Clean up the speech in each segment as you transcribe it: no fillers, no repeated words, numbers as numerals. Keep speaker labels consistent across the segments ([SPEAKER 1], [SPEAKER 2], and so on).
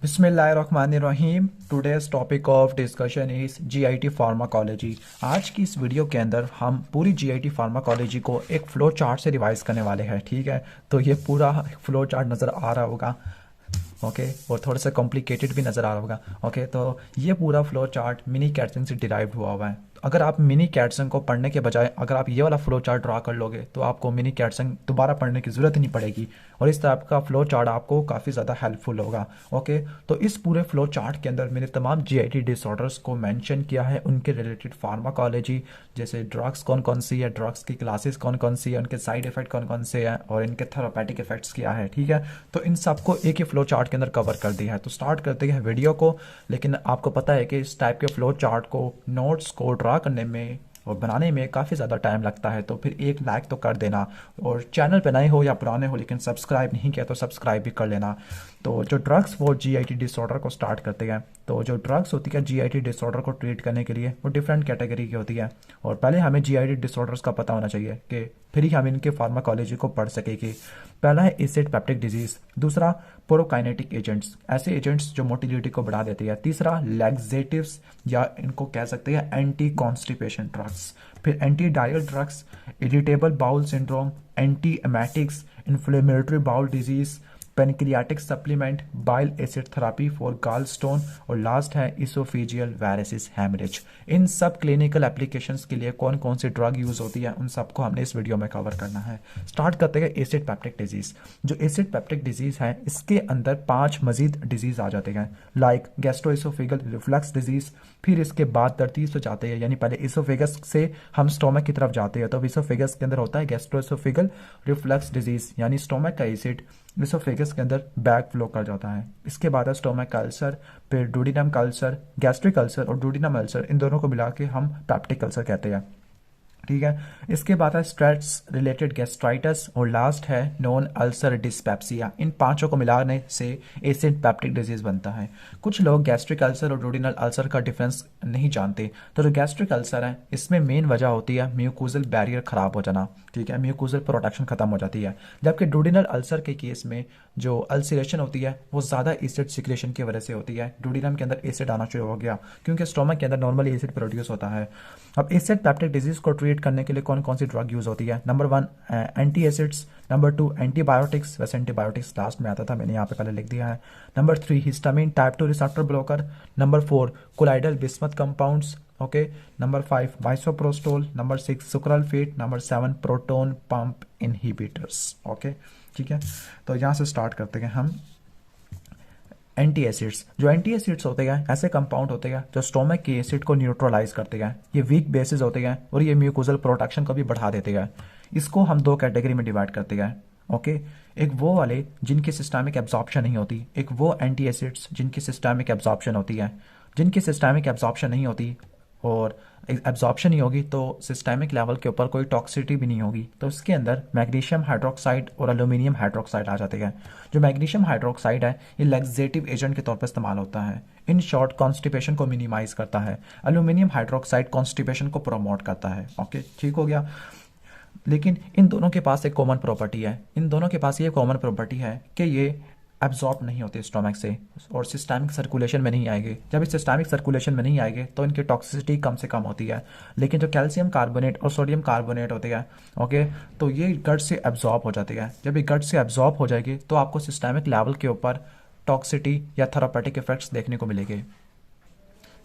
[SPEAKER 1] बिस्मिल्लाहिर्रहमानिर्रहीम। Today's topic of discussion is GIT pharmacology. आज की इस वीडियो के अंदर हम पूरी जीआईटी फार्माकोलॉजी को एक फ्लो चार्ट से रिवाइज करने वाले हैं। ठीक है, तो ये पूरा फ्लो चार्ट नज़र आ रहा होगा। ओके और थोड़ा सा कॉम्प्लिकेटेड भी नज़र आ रहा होगा। ओके तो ये पूरा फ्लो चार्ट मिनी कैटसन से डिराइव हुआ है। अगर आप मिनी कैटसन को पढ़ने के बजाय अगर आप ये वाला फ्लो चार्ट ड्रा कर लोगे तो आपको मिनी कैटसन दोबारा पढ़ने की ज़रूरत ही नहीं पड़ेगी और इस टाइप का फ्लो चार्ट आपको काफ़ी ज़्यादा हेल्पफुल होगा। ओके तो इस पूरे फ्लो चार्ट के अंदर मैंने तमाम जीआईटी डिसऑर्डर्स को मेंशन किया है, उनके रिलेटेड फार्माकोलॉजी, जैसे ड्रग्स कौन कौन सी है, ड्रग्स की क्लासेस कौन कौन सी है, उनके साइड इफेक्ट कौन कौन से हैं और इनके थेरापेटिक इफेक्ट्स क्या है। ठीक है, तो इन सबको एक ही फ्लो चार्ट के अंदर कवर कर दिया है। तो स्टार्ट करते हैं वीडियो को। लेकिन आपको पता है कि इस टाइप के फ्लो चार्ट को, नोट्स को ड्रा करने में और बनाने में काफ़ी ज़्यादा टाइम लगता है, तो फिर एक लाइक तो कर देना और चैनल पे नए हो या पुराने हो लेकिन सब्सक्राइब नहीं किया तो सब्सक्राइब भी कर लेना। तो जो ड्रग्स वो जीआईटी डिसऑर्डर को स्टार्ट करते हैं, तो जो ड्रग्स होती है जीआईटी डिसऑर्डर को ट्रीट करने के लिए वो डिफरेंट कैटेगरी की होती है और पहले हमें जीआईटी डिसऑर्डर्स का पता होना चाहिए कि फिर ही हम इनके फार्माकोलॉजी को पढ़ सकेंगे। पहला है एसिड पेप्टिक डिजीज, दूसरा प्रोकाइनेटिक एजेंट्स, ऐसे एजेंट्स जो मोटिलिटी को बढ़ा देते हैं, तीसरा लैक्सेटिव्स या इनको कह सकते हैं एंटी कॉन्स्टिपेशन ड्रग्स, फिर anti dial drugs, irritable bowel syndrome, anti emetics, inflammatory bowel disease, pancreatic supplement, bile acid therapy for गाल स्टोन और लास्ट है इसोफेजियल वायरसिस हैमरेज। इन सब क्लिनिकल एप्लीकेशंस के लिए कौन कौन सी ड्रग यूज़ होती है उन सबको हमने इस वीडियो में कवर करना है। स्टार्ट करते हैं एसिड पेप्टिक डिजीज़। जो एसिड पेप्टिक डिजीज़ है इसके अंदर 5 मजीद डिजीज़ आ जाते हैं, लाइक गैस्ट्रोइसोफेगल रिफ्लक्स डिजीज़। फिर इसके बाद तरतीब से जाते हैं, यानी पहले इसोफेगस से हम स्टोमक की तरफ जाते हैं, तो इसोफेगस के अंदर होता है गैस्ट्रोइसोफेगल रिफ्लक्स डिजीज़, यानी स्टोमक का एसिड इसोफेगस के अंदर बैक फ्लो कर जाता है। इसके बाद है स्टोमक का अल्सर, फिर डुोडेनम का अल्सर, गैस्ट्रिक अल्सर और डुोडेनम अल्सर, इन दोनों को मिला के हम पेप्टिक अल्सर कहते हैं। ठीक है, इसके बाद है स्ट्रेस रिलेटेड गैस्ट्राइटिस और लास्ट है नॉन अल्सर डिस्पेप्सिया। इन पांचों को मिलाने से एसिड पेप्टिक डिजीज बनता है। कुछ लोग गैस्ट्रिक अल्सर और डुओडेनल अल्सर का डिफरेंस नहीं जानते, तो जो गैस्ट्रिक अल्सर है इसमें मेन वजह होती है म्यूकोजल बैरियर खराब हो जाना। ठीक है, म्यूकोजल प्रोटेक्शन खत्म हो जाती है, जबकि डुओडेनल अल्सर के केस में जो अल्सरेशन होती है वो ज़्यादा एसिड सिक्रेशन की वजह से होती है। डुओडेनम के अंदर एसिड आना शुरू हो गया क्योंकि स्टोमक के अंदर नॉर्मली एसिड प्रोड्यूस होता है। अब एसिड पेप्टिक डिजीज को ट्रीट करने के लिए कौन कौन सी ड्रग यूज होती है? Number 1 anti acids, number 2 antibiotics, वैसे एंटीबायोटिक्स लास्ट में आता था, मैंने यहाँ पे पहले लिख दिया है। Number 3 histamine type 2 receptor blocker, number 4 colloidal bismuth compounds, okay, number 5 misoprostol, number 6 sucralfate, number 7 proton pump inhibitors. Okay ठीक है, तो यहाँ से स्टार्ट करते हैं हम। एंटी एसिड्स, जो एंटी एसिड्स होते हैं ऐसे कंपाउंड होते हैं जो स्टोमक के एसिड को न्यूट्रलाइज करते हैं। ये वीक बेसिस होते हैं और ये म्यूकोजल प्रोटेक्शन को भी बढ़ा देते हैं। इसको हम 2 कैटेगरी में डिवाइड करते हैं। ओके, एक वो वाले जिनकी सिस्टमिक एब्जॉर्प्शन नहीं होती, एक वो एंटी एसिड्स जिनकी सिस्टमिक एब्जॉर्प्शन होती है। जिनकी सिस्टमिक एब्जॉर्प्शन नहीं होती और एब्जॉर्प्शन नहीं होगी तो सिस्टमिक लेवल के ऊपर कोई टॉक्सिसिटी भी नहीं होगी, तो इसके अंदर मैग्नीशियम हाइड्रोक्साइड और एल्यूमिनियम हाइड्रोक्साइड आ जाते हैं। जो मैग्नीशियम हाइड्रोक्साइड है ये लैक्सेटिव एजेंट के तौर पर इस्तेमाल होता है। इन शॉर्ट कॉन्स्टिपेशन को मिनिमाइज करता है। एल्यूमिनियम हाइड्रोक्साइड कॉन्स्टिपेशन को प्रमोट करता है। ओके ठीक हो गया। लेकिन इन दोनों के पास एक कॉमन प्रॉपर्टी है, इन दोनों के पास ये कॉमन प्रॉपर्टी है कि ये एब्जॉर्ब नहीं होते स्टोमक से और सिस्टमिक सर्कुलेशन में नहीं आएंगे। जब इस सिस्टमिक सर्कुलेशन में नहीं आएंगे तो इनकी टॉक्सिसिटी कम से कम होती है। लेकिन जो कैल्शियम कार्बोनेट और सोडियम कार्बोनेट होते हैं, ओके, तो ये गट से एब्जॉर्ब हो जाते हैं। जब ये गट से एब्जॉर्ब हो जाएगी तो आपको सिस्टमिक लेवल के ऊपर टॉक्सिसिटी या थेरापेटिक इफेक्ट्स देखने को मिलेंगे।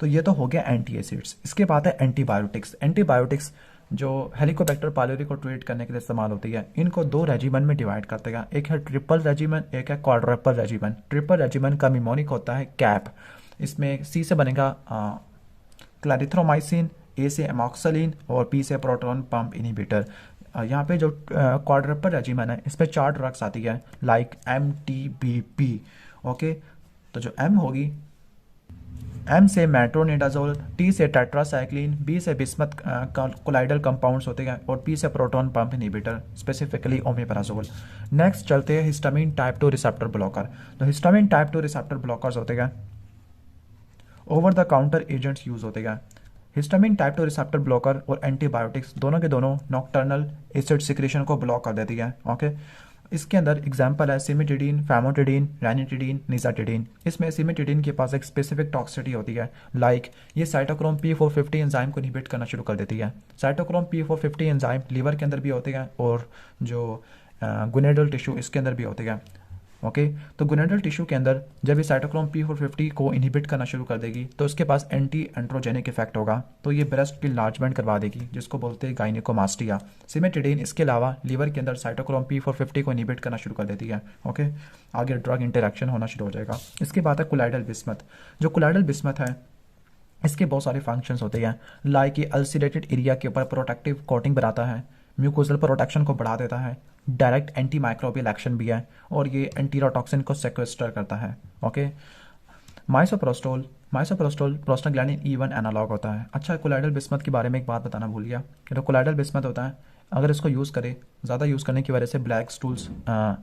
[SPEAKER 1] तो ये तो हो गया एंटी एसिड्स। इसके बाद है एंटीबायोटिक्स। एंटीबायोटिक्स जो हेलिकोबैक्टर पायलोरी को ट्रीट करने के लिए इस्तेमाल होती है। इनको 2 रेजिमेंट में डिवाइड करते हैं, एक है ट्रिपल रेजिमेंट, एक है क्वाड्रपल रेजिमेंट। ट्रिपल रेजिमेंट का निमोनिक होता है कैप, इसमें सी से बनेगा क्लैरिथ्रोमाइसिन, ए से एमॉक्सलिन और पी से प्रोटॉन पंप इनहिबिटर। यहाँ पे जो क्वाड्रपल रेजिमेंट है इस पर 4 ड्रग्स आती है, लाइक MTBP। ओके, तो जो एम होगी, एम से मेट्रोनिडाजोल, टी से टेट्रासाइक्लिन, बी से बिस्मथ कोलाइडल कंपाउंड्स होते हैं और पी से proton pump inhibitor, specifically omeprazole. Next चलते हैं हिस्टामिन टाइप 2 रिसेप्टर ब्लॉकर। तो हिस्टामिन टाइप 2 रिसेप्टर ब्लॉकर्स होते हैं over the counter agents use होते हैं। हिस्टामिन टाइप 2 रिसेप्टर ब्लॉकर और एंटीबायोटिक्स दोनों के दोनों नॉक्टर्नल एसिड सिक्रेशन को ब्लॉक कर देती है। ओके, इसके अंदर एग्जाम्पल है सिमिटिडीन, फैमोटिडीन, रैनिटिडीन, निजाटिडीन। इसमें सिमिटिडीन के पास एक स्पेसिफिक टॉक्सिटी होती है, लाइक ये साइटोक्रोम P450 एंजाइम को इनहिबिट करना शुरू कर देती है। साइटोक्रोम P450 एंजाइम लीवर के अंदर भी होती है और जो गुनेडल टिश्यू इसके अंदर भी होती है। ओके, तो गुनेडल टिश्यू के अंदर जब ये साइटोक्रोम P450 को इनहिबिट करना शुरू कर देगी तो इसके पास एंटी एंड्रोजेनिक इफेक्ट होगा, तो ये ब्रेस्ट की लार्जमेंट करवा देगी, जिसको बोलते हैं गाइनेकोमास्टिया। सिमेटिडीन इसके अलावा लीवर के अंदर साइटोक्रोम P450 को इनहिबिट करना शुरू कर देती है। ओके, आगे ड्रग इंटरेक्शन होना शुरू हो जाएगा। इसके बाद है कोलाइडल बिस्मथ। जो कोलाइडल बिस्मथ है इसके बहुत सारे फंक्शंस होते हैं, लाइक ये अल्सरेटेड एरिया के ऊपर प्रोटेक्टिव कोटिंग बनाता है, म्यूकोजल प्रोटेक्शन को बढ़ा देता है, डायरेक्ट एंटी माइक्रोबियल एक्शन भी है और ये एंटीरोटॉक्सिन को सेक्वेस्टर करता है। ओके, माइसोप्रोस्टोल प्रोस्टाग्लैंडिन E1 एनालॉग होता है। अच्छा, कोलाइडल बिस्मथ के बारे में एक बात बताना भूल गया कि जो कोलाइडल बिस्मथ होता है अगर इसको यूज़ करें, ज़्यादा यूज़ करने की वजह से ब्लैक स्टूल्स,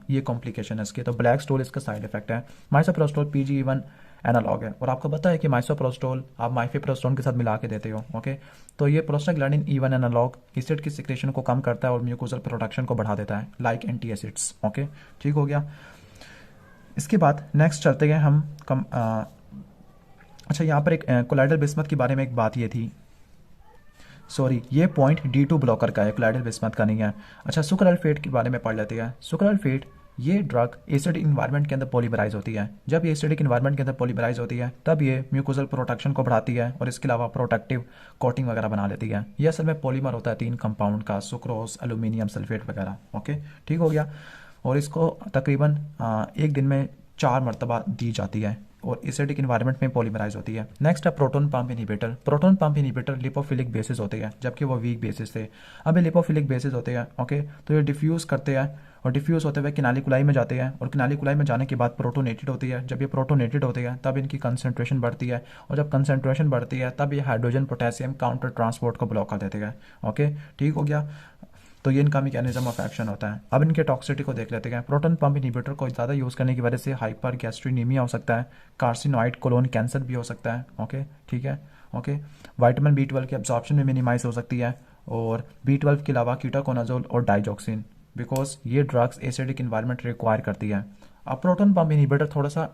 [SPEAKER 1] ये कॉम्प्लिकेशन है इसके, तो ब्लैक स्टूल इसका साइड इफेक्ट है। माइसोप्रोस्टोल PGE1 एनालॉग है और आपको पता है कि माइसोप्रोस्टोल आप माइफेप्रोस्टोन के साथ मिला के देते हो। ओके, तो ये प्रोस्टाग्लैंडिन E1 एनालॉग एसिड की सिक्रेशन को कम करता है और म्यूकोजल प्रोडक्शन को बढ़ा देता है, लाइक एंटी एसिड्स। ओके, ठीक हो गया। इसके बाद नेक्स्ट चलते हैं हम अच्छा, यहाँ पर एक कोलाइडल बिस्मथ के बारे में एक बात ये थी, सॉरी ये पॉइंट D2 ब्लॉकर का है, कोलाइडल बिस्मथ का नहीं है। अच्छा, सुक्राल्फेट के बारे में पढ़ लेते हैं। सुक्राल्फेट ये ड्रग एसिडिक इन्वायरमेंट के अंदर पॉलीमराइज होती है। जब ये एसिडिक इन्वायरमेंट के अंदर पॉलीमराइज होती है तब ये म्यूकोजल प्रोटेक्शन को बढ़ाती है और इसके अलावा प्रोटेक्टिव कोटिंग वगैरह बना लेती है। ये असल में पॉलीमर होता है 3 कंपाउंड का, सुक्रोज, एल्यूमिनियम सल्फेट वगैरह। ओके, ठीक हो गया। और इसको तकरीबन एक दिन में 4 मरतबा दी जाती है और एसिडिक इन्वायरमेंट में पॉलीमराइज होती है। नेक्स्ट है proton pump inhibitor. Proton pump inhibitor lipophilic basis होते हैं जबकि वो वीक बेसिस थे। अब ये लिपोफिलिक बेसिस होते हैं। ओके, तो ये डिफ्यूज़ करते हैं और डिफ्यूज़ होते हुए किनाली कुलाई में जाते हैं और किनाली कुलाई में जाने के बाद प्रोटोनेटेड होती है। जब ये प्रोटोनेटेड होते हैं तब इनकी कंसंट्रेशन बढ़ती है और जब कंसंट्रेशन बढ़ती है तब ये हाइड्रोजन पोटेशियम काउंटर ट्रांसपोर्ट को ब्लॉक कर देते हैं। ओके, ठीक हो गया। तो ये इनका मैकेनिज्म ऑफ एक्शन होता है। अब इनके टॉक्सिसिटी को देख लेते हैं। प्रोटोन पंप इनहिबिटर को ज़्यादा यूज़ करने की वजह से हाइपर गैस्ट्रिनीमिया हो सकता है, कार्सिनोइड कोलोन कैंसर भी हो सकता है। ओके, ठीक है। ओके, विटामिन B12 की एब्जॉर्प्शन में मिनिमाइज हो सकती है और B12 के अलावा कीटोकोनाजोल और डाइजॉक्सिन, बिकॉज ये ड्रग्स एसिडिक इन्वायरमेंट रिक्वायर करती है। अब प्रोटोन पंप इनहिबिटर थोड़ा सा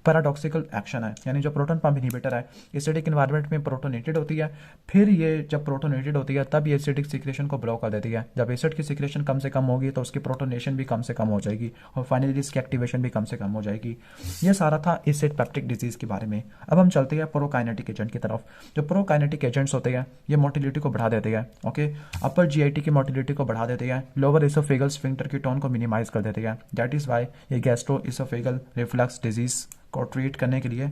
[SPEAKER 1] पैराडॉक्सिकल एक्शन है, यानी जो प्रोटोन पंप इनहिबिटर है एसिडिक इन्वायरमेंट में प्रोटोनेटेड होती है, फिर ये जब प्रोटोनेटेड होती है तब ये एसिडिक सिक्रेशन को ब्लॉक कर देती है। जब एसिड की सिक्रेशन कम से कम होगी तो उसकी प्रोटोनेशन भी कम से कम हो जाएगी और फाइनली इसकी एक्टिवेशन भी कम से कम हो जाएगी। ये सारा था एसिड पेप्टिक डिजीज के बारे में। अब हम चलते हैं प्रोकाइनेटिक एजेंट की तरफ। जो प्रोकाइनेटिक एजेंट्स होते हैं ये मोटिलिटी को बढ़ा देते हैं। ओके, अपर GIT की मोटिलिटी को बढ़ा देते हैं, लोअर इसोफेगल स्फिंक्टर की टोन को मिनिमाइज कर देते हैं। दैट इज वाई ये गैस्ट्रो इसोफेगल रिफ्लक्स डिजीज को ट्रीट करने के लिए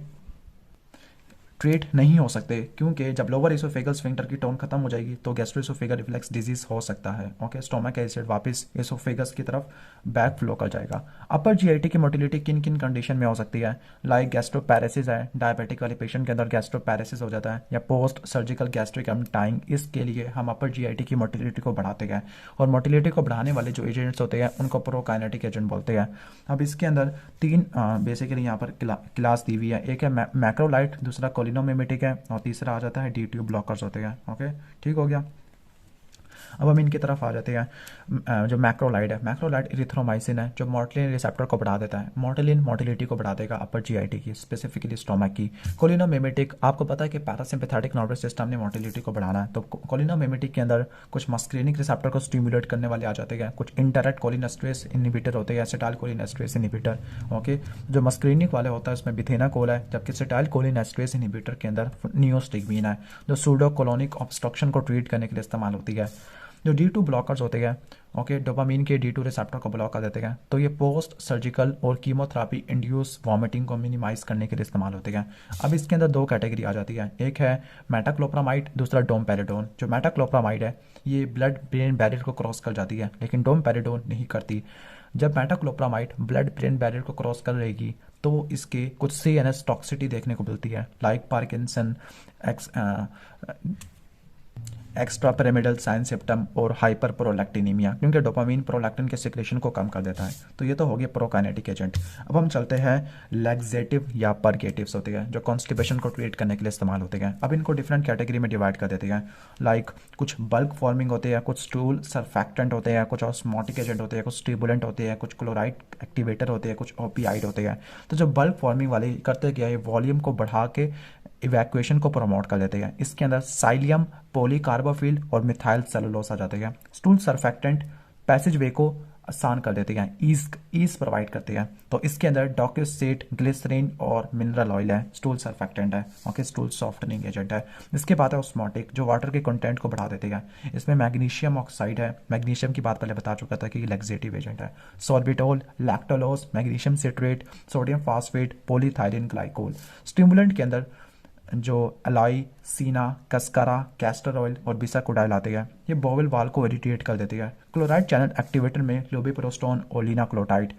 [SPEAKER 1] ट्रीट नहीं हो सकते, क्योंकि जब लोअर इसोफेगल स्फिंक्टर की टोन खत्म हो जाएगी तो गैस्ट्रोइसोफेगल रिफ्लेक्स डिजीज हो सकता है। ओके, स्टोमक एसिड वापस इसोफेगस की तरफ बैक फ्लो कर जाएगा। अपर GIT की मोटिलिटी किन किन कंडीशन में हो सकती है, लाइक गैस्ट्रोपैरेसिस है, डायबिटिक वाले पेशेंट के अंदर गैस्ट्रोपैरेसिस हो जाता है, या पोस्ट सर्जिकल गैस्ट्रिक एम्टाइंग, इसके लिए हम अपर GIT की मोटिलिटी को बढ़ाते हैं और मोटिलिटी को बढ़ाने वाले जो एजेंट्स होते हैं उनको प्रोकाइनेटिक एजेंट बोलते हैं। अब इसके अंदर 3 बेसिकली यहाँ पर क्लास दी हुई है, एक है मैक्रोलाइट, दूसरा कोलिनोमिमेटिक है और तीसरा आ जाता है D2 ब्लॉकर्स होते हैं। ओके, ठीक हो गया। अब हम इनकी तरफ आ जाते हैं। जो मैक्रोलाइड है, मैक्रोलाइड इरिथ्रोमाइसिन है जो मोर्टिलिन रिसेप्टर को बढ़ा देता है। मोर्टिलिन मोटिलिटी को बढ़ा देगा अपर GIT की, स्पेसिफिकली स्टोमक की। कोलिनोमिमेटिक, आपको पता है कि पैरासिम्पैथेटिक नर्वस सिस्टम ने मोटिलिटी को बढ़ाना है, तो कोलिनोमिमेटिक के अंदर कुछ मस्क्रीनिक रिसेप्टर को स्टिमुलेट करने वाले आ जाते हैं, कुछ इंटरैक्ट कोलिनेस्ट्रेस इनहिबिटर होते हैं, एसिटाइल कोलिनेस्ट्रेस इनहिबिटर। ओके, जो मस्क्रीनिक वाले होता है उसमें बिथेनाकोल है, जबकि एसिटाइल कोलिनेस्ट्रेस इनहिबिटर के अंदर नियोस्टिग्मीन है जो सूडोकोलोनिक ऑब्स्ट्रक्शन को ट्रीट करने के लिए इस्तेमाल होती है। जो D2 ब्लॉकर्स होते हैं, ओके, डोपामीन के D2 रिसेप्टर को ब्लॉक कर देते हैं, तो ये पोस्ट सर्जिकल और कीमोथेरेपी इंड्यूस वॉमिटिंग को मिनिमाइज करने के लिए इस्तेमाल होते हैं। अब इसके अंदर 2 कैटेगरी आ जाती है, एक है मेटाक्लोप्रामाइड, दूसरा डोमपेरिडोन। जो मेटाक्लोप्रामाइड है ये ब्लड ब्रेन बैरियर को क्रॉस कर जाती है, लेकिन डोमपेरिडोन नहीं करती। जब मेटाक्लोप्रामाइड ब्लड ब्रेन बैरियर को क्रॉस कर रहेगी तो इसके कुछ CNS टॉक्सिटी देखने को मिलती है, like Parkinson, extra pyramidal sign symptom और हाइपर प्रोलैक्टिनीमिया, क्योंकि डोपामीन प्रोलैक्टिन के सिक्रेशन को कम कर देता है। तो ये तो हो गया प्रोकाइनेटिक एजेंट। अब हम चलते हैं लैक्सेटिव या परगेटिव्स होते हैं जो कॉन्स्टिपेशन को ट्रीट करने के लिए इस्तेमाल होते हैं। अब इनको डिफरेंट कैटेगरी में डिवाइड कर देते हैं। लाइक कुछ बल्क फॉर्मिंग होते हैं, कुछ स्टूल सरफेक्टेंट होते हैं, कुछ ऑस्मोटिक एजेंट होते हैं, कुछ स्टिमुलेंट होते हैं, कुछ क्लोराइड एक्टिवेटर होते हैं, कुछ ओपियाइड होते हैं। तो जो बल्क फॉर्मिंग वाले करते क्या है, वॉल्यूम को बढ़ा के इवैक्यूएशन को प्रमोट कर देते हैं। इसके अंदर साइलियम, पॉलीकार्बोफिल और मिथाइल सेलुलोज आ जाते हैं। स्टूल सरफेक्टेंट पैसेज वे को आसान कर देते हैं, ईज प्रोवाइड करते हैं। तो इसके अंदर डॉक्यूसेट, ग्लिसरीन और मिनरल ऑयल है, स्टूल सरफेक्टेंट है। ओके, स्टूल सॉफ्टनिंग एजेंट है। इसके बाद है ऑस्मोटिक जो वाटर के कंटेंट को बढ़ा देते हैं। इसमें मैग्नीशियम ऑक्साइड है, मैग्नीशियम की बात पहले बता चुका था कि लैक्सेटिव एजेंट है। Sorbitol, लैक्टोलोज, magnesium citrate, sodium phosphate, polyethylene glycol. Stimulant के अंदर जो अलाई, सीना, कस्कारा, कैस्टर ऑयल और बिसाकोडाइल आते हैं। ये बोवेल वाल को इरिटेट कर देती है। क्लोराइड चैनल एक्टिवेटर में लोबिप्रोस्टोन और लिनाक्लोटाइड।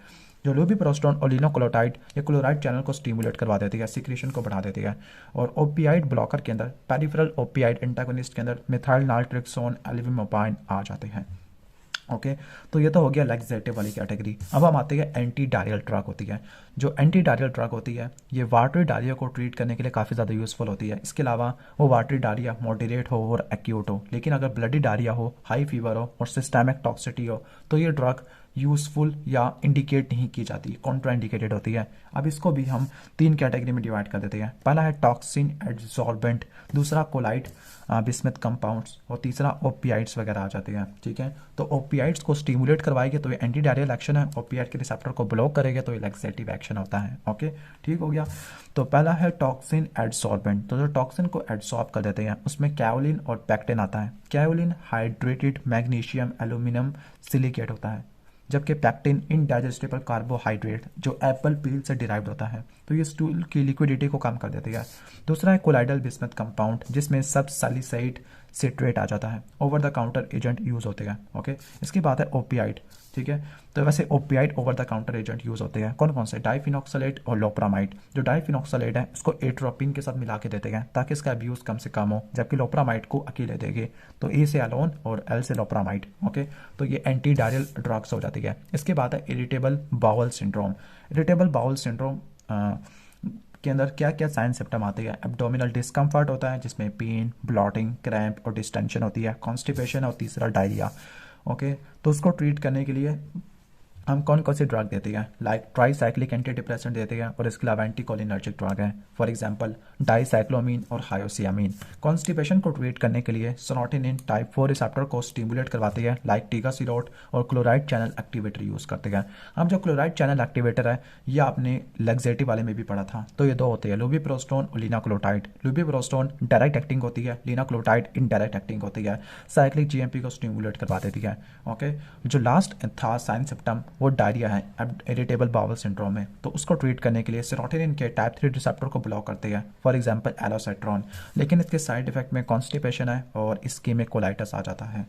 [SPEAKER 1] जो लोबिप्रोस्टोन और लिनाक्लोटाइड ये क्लोराइड चैनल को स्टिमुलेट करवा देती है, सिक्रेशन को बढ़ा देती है। और ओपियाइड ब्लॉकर के अंदर, पेरिफेरल ओपियाइड एंटागोनिस्ट के अंदर मिथाइल नाइट्रेक्सोन, एल्विमोपाइन आ जाते हैं। ओके, तो ये तो हो गया लैक्सेटिव वाली कैटेगरी। अब हम आते हैं एंटी डायरियल ड्रग होती है। जो एंटी डायरियल ड्रग होती है ये वाटरी डायरिया को ट्रीट करने के लिए काफ़ी ज़्यादा यूज़फुल होती है। इसके अलावा वो वाटरी डायरिया मॉडरेट हो और एक्यूट हो, लेकिन अगर ब्लडी डायरिया हो, हाई फीवर हो और सिस्टेमिक टॉक्सिटी हो तो ये ड्रग यूज़फुल या इंडिकेट नहीं की जाती, कॉन्ट्रा इंडिकेटेड होती है। अब इसको भी हम 3 कैटेगरी में डिवाइड कर देते हैं। पहला है टॉक्सिन एड्सॉर्बेंट, दूसरा कोलाइड बिस्मथ कंपाउंड्स और तीसरा ओपियाइड्स वगैरह आ जाते हैं। ठीक है, तो ओपियाइड्स को स्टिमुलेट करवाएंगे तो ये एंटी डायरियल एक्शन है, ओपियाइड के रिसेप्टर को ब्लॉक करेंगे तो ये लैक्सेटिव एक्शन होता है। ओके, ठीक हो गया। तो पहला है टॉक्सिन एड्सॉर्बेंट। तो जो टॉक्सिन को एड्सॉर्ब कर देते हैं उसमें कैओलिन और पैक्टिन आता है। कैओलिन हाइड्रेटेड मैग्नीशियम एल्यूमिनियम सिलिकेट होता है, जबकि पैक्टिन इनडाइजेस्टिबल कार्बोहाइड्रेट जो एप्पल पील से डिराइव्ड होता है। तो ये स्टूल की लिक्विडिटी को कम कर देती है। दूसरा है कोलाइडल बिस्मथ कंपाउंड जिसमें सब सैलिसाइड सिट्रेट आ जाता है। Over the counter agent use होते हैं। ओके, इसकी बात है ओपियाइड। ठीक है, तो वैसे opioid over the counter agent use होते हैं कौन कौन से, डाइफिनॉक्सलेट और लोप्रामाइड। जो डाइफिनॉक्सलेट है उसको एट्रोपिन के साथ मिला के देते हैं ताकि इसका अब्यूज कम से कम हो, जबकि लोप्रामाइड को अकेले देंगे तो ए से अलोन और एल से लोप्रामाइड। ओके, तो ये एंटी डायरियल ड्रग्स हो जाती है। इसके बाद है irritable bowel syndrome. Irritable bowel syndrome के अंदर क्या क्या साइन सिम्टम आते हैं। एब्डोमिनल डिस्कम्फर्ट होता है जिसमें पेन, ब्लॉटिंग, क्रैम्प और डिस्टेंशन होती है, कॉन्स्टिपेशन और तीसरा डायरिया। ओके, तो उसको ट्रीट करने के लिए हम कौन कौन सी ड्रग देते हैं, लाइक ट्राईसाइक्लिक एंटी डिप्रेसेंट देते हैं और इसके अलावा एंटीकोलिनर्जिक ड्रग है, फॉर एग्जांपल डाइसाइक्लोमीन और हायोसियामीन। कॉन्स्टिपेशन को ट्रीट करने के लिए सेरोटोनिन टाइप 4 रिसेप्टर को स्टिमुलेट करवाते हैं, लाइक टीगासिरोट और क्लोराइड चैनल एक्टिवेटर यूज करते हैं। अब जो क्लोराइड चैनल एक्टिवेटर है ये आपने लैक्सेटिव वाले में भी पढ़ा था। तो ये दो होते हैं, लुबिप्रोस्टोन और लिनाक्लोटाइड। लुबिप्रोस्टोन डायरेक्ट एक्टिंग होती है, लिनाक्लोटाइड इनडायरेक्ट एक्टिंग होती है, साइक्लिक जीएमपी को स्टिमुलेट करवा देती है। ओके, जो लास्ट था साइन सिम्टम वो डायरिया है, इरिटेबल बाउल सिंड्रोम में। तो उसको ट्रीट करने के लिए सेरोटोनिन के टाइप 3 रिसेप्टर को ब्लॉक करते हैं, फॉर एग्जांपल एलोसेट्रॉन। लेकिन इसके साइड इफेक्ट में कॉन्स्टिपेशन है और इस्कीमिक कोलाइटिस आ जाता है।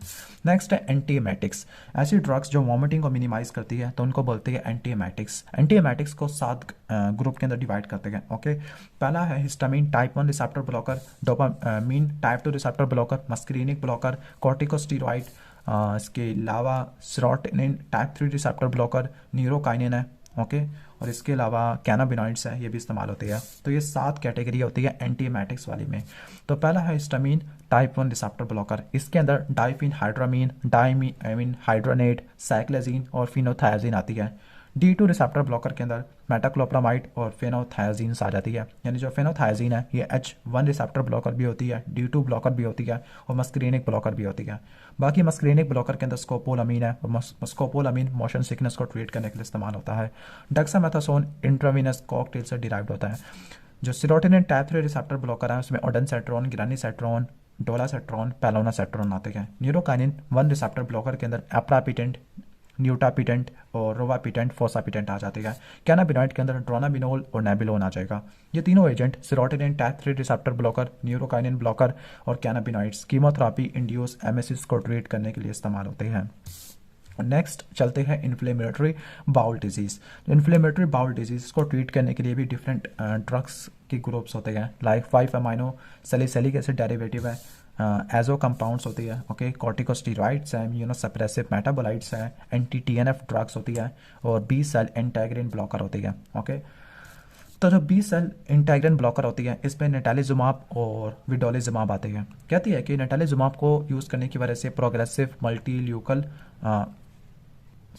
[SPEAKER 1] नेक्स्ट है एंटीएमेटिक्स। ऐसी ड्रग्स जो वॉमिटिंग को मिनिमाइज करती है तो उनको बोलते हैं एंटीएमेटिक्स। एंटीएमेटिक्स को 7 ग्रुप के अंदर डिवाइड करते हैं। ओके, पहला है histamine type 1 receptor blocker, dopamine type 2 receptor blocker, muscarinic blocker, corticosteroid, इसके अलावा serotonin type 3 receptor blocker, neurokinin है। ओके, और इसके अलावा कैनाबिनॉइड्स है, ये भी इस्तेमाल होते हैं। तो ये 7 कैटेगरी होती है एंटीएमेटिक्स वाली में। तो पहला है हिस्टामिन टाइप 1 रिसेप्टर ब्लॉकर। इसके अंदर डाइफिन हाइड्रामीन, डाइमीन हाइड्रोनेट, साइक्लेजिन और फिनोथायाजिन आती है। D2 रिसेप्टर ब्लॉकर के अंदर मेटाक्लोप्रामाइड और फेनोथायाजिन आ जाती है। यानी जो फेनोथायाजिन है ये H1 रिसेप्टर ब्लॉकर भी होती है, D2 ब्लॉकर भी होती है और मस्करीनिक ब्लॉकर भी होती है। बाकी मस्करीनिक ब्लॉकर के अंदर स्कोपोलामीन है और स्कोपोलामीन मोशन सिकनेस को ट्रीट करने के लिए इस्तेमाल होता है। डेक्सामेथासोन इंट्रावीनस कॉकटेल से डिराइव्ड होता है। जो सेरोटोनिन टाइप 3 रिसेप्टर ब्लॉकर है उसमें ओडेनसेट्रॉन, ग्रानीसेट्रॉन, डोलासेट्रॉन, पैलोनासेट्रॉन आते हैं। न्यूरोकाइनिन 1 रिसेप्टर ब्लॉकर के अंदर एप्रापिटेंट, न्यूटापिटेंट और रोवापिटेंट, फोसापिटेंट आ जाते हैं। कैनाबिनॉइड के अंदर ड्रोनाबिनोल और नेबिलोन आ जाएगा। ये तीनों agent serotonin type 3 receptor blocker, neurokinin blocker और कैनाबिनॉइड्स कीमोथेरेपी इंड्यूस एमएसिस को ट्रीट करने के लिए इस्तेमाल होते हैं। नेक्स्ट चलते हैं inflammatory bowel disease. Inflammatory bowel disease को ट्रीट करने के लिए भी डिफरेंट ड्रग्स के ग्रुप्स होते हैं, like 5 amino salicylic acid derivative है, एजो कंपाउंड्स होती है, ओके, कॉर्टिकोस्टेरॉइड्स हैं, इम्यूनोसप्रेसिव मेटाबोलाइट्स हैं, एंटी टीएनएफ ड्रग्स होती है, और बी सेल इंटीग्रिन ब्लॉकर होती है, ओके। तो जो बी सेल इंटीग्रिन ब्लॉकर होती है इसमें नेटालिजुमाब और विडोलिजुमाब आती है। कहती है कि नेटालिजुमाब को यूज़ करने की वजह से प्रोग्रेसिव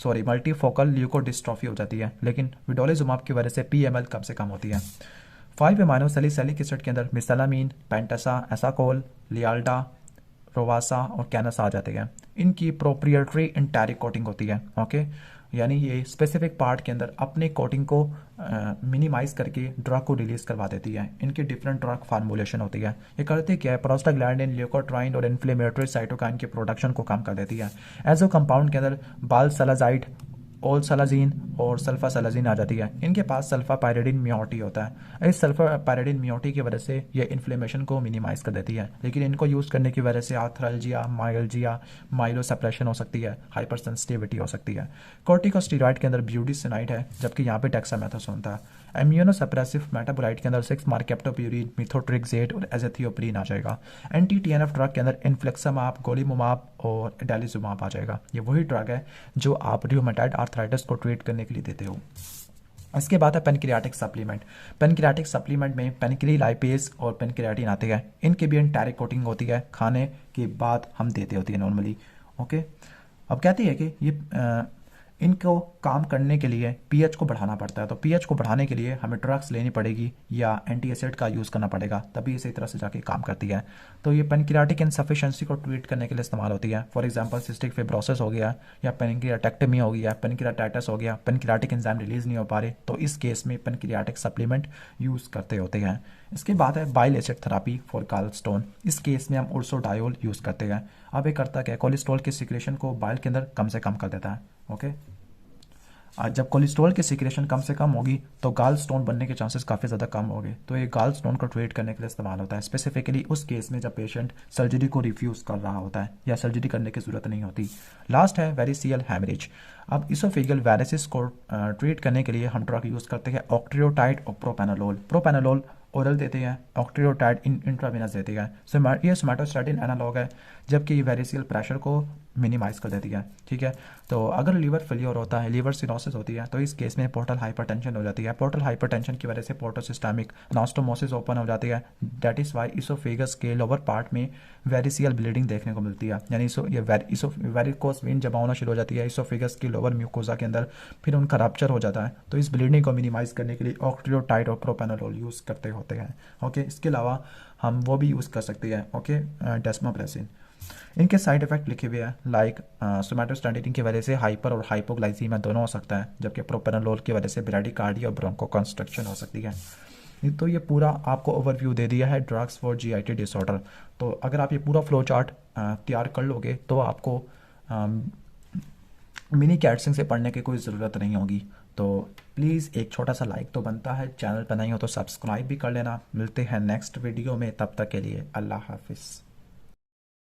[SPEAKER 1] मल्टीफोकल ल्यूकोडिस्ट्रॉफी हो जाती है, लेकिन विडोलिजुमाब की वजह से पीएमएल कम से कम होती है। 5 एमाइनो सैलिसिलिक एसिड के अंदर मिसालामीन, पेंटासा, एसाकोल, लियाल्डा, रोवासा और कैनस आ जाते हैं। इनकी प्रोप्रिएटरी इंटेरिक कोटिंग होती है, ओके, यानी ये स्पेसिफिक पार्ट के अंदर अपने कोटिंग को मिनिमाइज करके ड्रग को रिलीज करवा देती है। इनकी डिफरेंट ड्रग फार्मूलेशन होती है। ये करती क्या है, प्रोस्टाग्लैंडिन, ल्यूकोट्राइन और इन्फ्लेमेटरी साइटोकाइन के प्रोडक्शन को कम कर देती है। एजो कंपाउंड के अंदर बालसलाजाइड, ओलसलाजीन और सल्फासलाजीन आ जाती है। इनके पास सल्फा पायरिडिन मियोटी होता है। इस सल्फा पायरिडिन मियोटी की वजह से ये इन्फ्लेमेशन को मिनिमाइज कर देती है, लेकिन इनको यूज़ करने की वजह से आर्थरालजिया, माइल्जिया, माइलो सप्रेशन हो सकती है, हाइपर सेंसिटिविटी हो सकती है। कॉर्टिकोस्टेरॉइड के अंदर ब्यूटिसिनाइड है, जबकि यहाँ पे डेक्सामेथासोन था। इम्यूनो सप्रेसिव मेटाबोलाइट के अंदर 6 मार्केप्टोप्यूरिन, मिथोट्रिक्सेट और एजेथियोप्रीन आ जाएगा। एंटी टीएनएफ ड्रग के अंदर इन्फ्लेक्सामाब, गोलीमुमाब और एडालिजुमाब आ जाएगा। ये वही ड्रग है जो आप रियोमेटाइड आर्थराइटिस को ट्रीट करने के लिए देते हो। इसके बाद है पेनक्रियाटिक सप्लीमेंट। पेनक्रियाटिक सप्लीमेंट में पेनक्रिलाइपेज और पेनक्रियाटिन आते हैं। इनकी भी एंटेरिक कोटिंग होती है, खाने के बाद हम देते होती है नॉर्मली, ओके। अब कहती है कि ये इनको काम करने के लिए पीएच को बढ़ाना पड़ता है, तो पीएच को बढ़ाने के लिए हमें ड्रग्स लेनी पड़ेगी या एंटी एसिड का यूज़ करना पड़ेगा, तभी इसी तरह से जाके काम करती है। तो ये पेनक्रियाटिक इनसफिशिएंसी को ट्रीट करने के लिए इस्तेमाल होती है। फॉर एग्जांपल सिस्टिक फिब्रोसिस हो गया, या पेनक्रियाटेक्टमी हो गया, पेनक्रियाटाइटिस हो गया, पेनक्रियाटिक एंजाइम रिलीज नहीं हो पा रहे, तो इस केस में पेनक्रियाटिक सप्लीमेंट यूज़ करते होते हैं। इसके बाद है bile acid therapy for gallstone. इस केस में हम उर्सोडायोल यूज़ करते हैं। अब ये करता क्या है, कोलेस्ट्रॉल के सिक्रेशन को बाइल के अंदर कम से कम कर देता है, ओके। जब कोलेस्ट्रॉल की सिक्रेशन कम से कम होगी तो गाल स्टोन बनने के चांसेस काफ़ी ज़्यादा कम होंगे, तो ये गाल स्टोन को ट्रीट करने के लिए इस्तेमाल होता है। स्पेसिफिकली उस केस में जब पेशेंट सर्जरी को रिफ्यूज़ कर रहा होता है या सर्जरी करने की ज़रूरत नहीं होती। लास्ट है वेरिसियल हैमरेज। अब इसोफेगल वेरिसिस को ट्रीट करने के लिए हम ड्रग यूज़ करते हैं ऑक्ट्रियोटाइड और प्रोपेनोलोल। प्रोपेनोलोल ओरल देते हैं, ऑक्ट्रियोटाइड इंट्रावेनस देते हैं। ये सोमैटोस्टैटिन एनालॉग है, जबकि ये वेरिसियल प्रेशर को मिनिमाइज कर देती है, ठीक है। तो अगर लीवर फेलियर होता है, लीवर सिरोसिस होती है, तो इस केस में पोर्टल हाइपरटेंशन हो जाती है। पोर्टल हाइपरटेंशन की वजह से पोर्टोसिस्टेमिक नास्टोमोसिस ओपन हो जाती है। दैट इज़ वाई इसोफेगस के लोअर पार्ट में वेरिसियल ब्लीडिंग देखने को मिलती है, यानी वेरिकोस वेन जब होना शुरू हो जाती है इसोफेगस की लोअर म्यूकोजा के अंदर, फिर उनका रप्चर हो जाता है। तो इस ब्लीडिंग को मिनिमाइज करने के लिए ऑक्ट्रियोटाइड और प्रोपेनोलोल यूज़ करते होते हैं, ओके। इसके अलावा हम वो भी यूज़ कर सकते हैं, ओके, डेस्मोप्रेसिन। इनके साइड इफेक्ट लिखे हुए हैं, लाइक सोमैटोस्टैटिन की वजह से हाइपर और हाइपोग्लाइसीमिया दोनों हो सकता है, जबकि प्रोपेनोलोल की वजह से ब्रैडिकार्डिया और ब्रोंकोकंस्ट्रक्शन हो सकती है। तो ये पूरा आपको ओवरव्यू दे दिया है ड्रग्स फॉर जीआईटी डिसऑर्डर। तो अगर आप ये पूरा फ्लो चार्ट तैयार कर लोगे तो आपको मिनी कैटसिंग से पढ़ने की कोई ज़रूरत नहीं होगी। तो प्लीज़ एक छोटा सा लाइक तो बनता है, चैनल पर नहीं हो तो सब्सक्राइब भी कर लेना। मिलते हैं नेक्स्ट वीडियो में, तब तक के लिए अल्लाह हाफिज़।